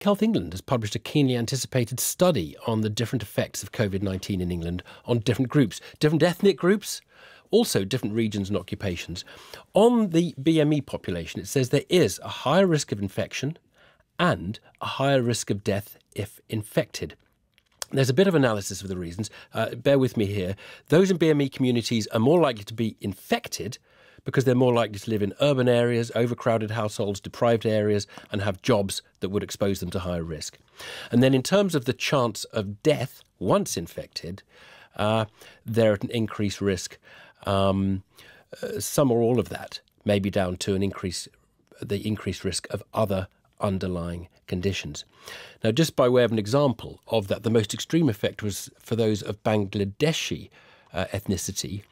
Health England has published a keenly anticipated study on the different effects of COVID-19 in England on different groups, different ethnic groups, also different regions and occupations. On the BME population, it says there is a higher risk of infection and a higher risk of death if infected. There's a bit of analysis of the reasons. Bear with me here. Those in BME communities are more likely to be infected because they're more likely to live in urban areas, overcrowded households, deprived areas, and have jobs that would expose them to higher risk. And then in terms of the chance of death once infected, they're at an increased risk. Some or all of that may be down to the increased risk of other underlying conditions. Now, just by way of an example of that, the most extreme effect was for those of Bangladeshi ethnicity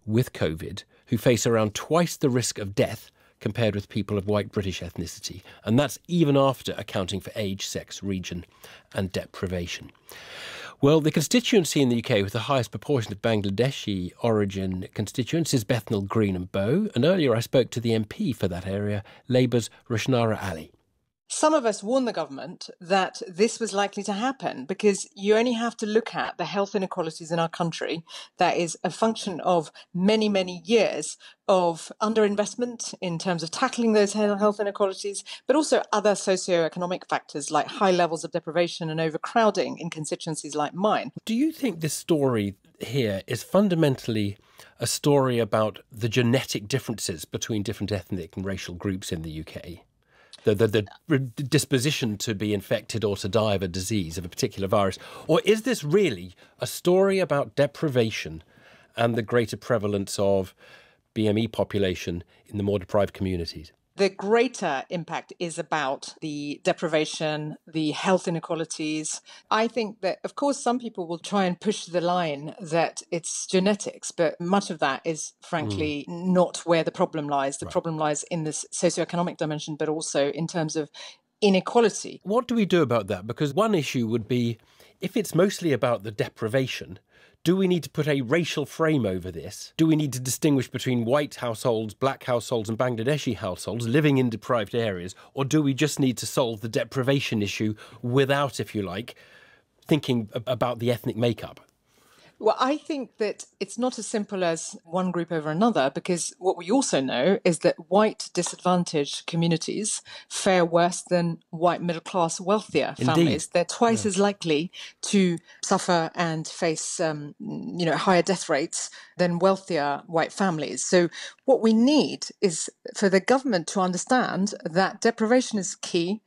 with COVID, who face around twice the risk of death compared with people of white British ethnicity. And that's even after accounting for age, sex, region and deprivation. Well, the constituency in the UK with the highest proportion of Bangladeshi origin constituents is Bethnal Green and Bow. And earlier I spoke to the MP for that area, Labour's Rushanara Ali. Some of us warned the government that this was likely to happen because you only have to look at the health inequalities in our country. That is a function of many, many years of underinvestment in terms of tackling those health inequalities, but also other socioeconomic factors like high levels of deprivation and overcrowding in constituencies like mine. Do you think this story here is fundamentally a story about the genetic differences between different ethnic and racial groups in the UK? The disposition to be infected or to die of a disease, of a particular virus? Or is this really a story about deprivation and the greater prevalence of BME population in the more deprived communities? The greater impact is about the deprivation, the health inequalities. I think that, of course, some people will try and push the line that it's genetics, but much of that is, frankly, not where the problem lies. The problem lies in this socioeconomic dimension, but also in terms of inequality. What do we do about that? Because one issue would be, if it's mostly about the deprivation, do we need to put a racial frame over this? Do we need to distinguish between white households, black households and Bangladeshi households living in deprived areas? Or do we just need to solve the deprivation issue without, if you like, thinking about the ethnic makeup? Well, I think that it's not as simple as one group over another, because what we also know is that white disadvantaged communities fare worse than white middle-class wealthier families. They're twice as likely to suffer and face higher death rates than wealthier white families. So what we need is for the government to understand that deprivation is key.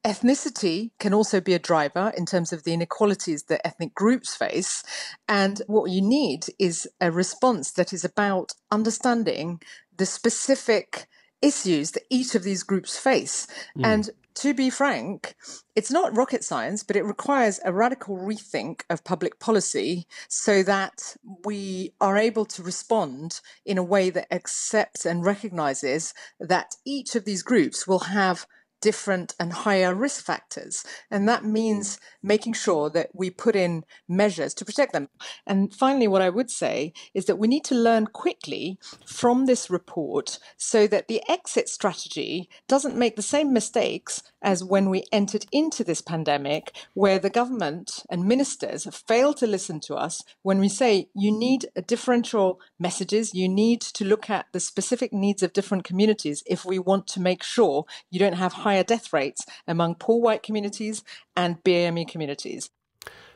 Ethnicity can also be a driver in terms of the inequalities that ethnic groups face. And what you need is a response that is about understanding the specific issues that each of these groups face. And to be frank, it's not rocket science, but it requires a radical rethink of public policy so that we are able to respond in a way that accepts and recognizes that each of these groups will have different and higher risk factors. And that means making sure that we put in measures to protect them. And finally, what I would say is that we need to learn quickly from this report so that the exit strategy doesn't make the same mistakes as when we entered into this pandemic, where the government and ministers failed to listen to us when we say you need differential messages, you need to look at the specific needs of different communities if we want to make sure you don't have higher death rates among poor white communities and BME communities.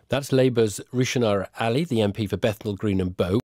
That's Labour's Rushanara Ali, the MP for Bethnal Green and Bow.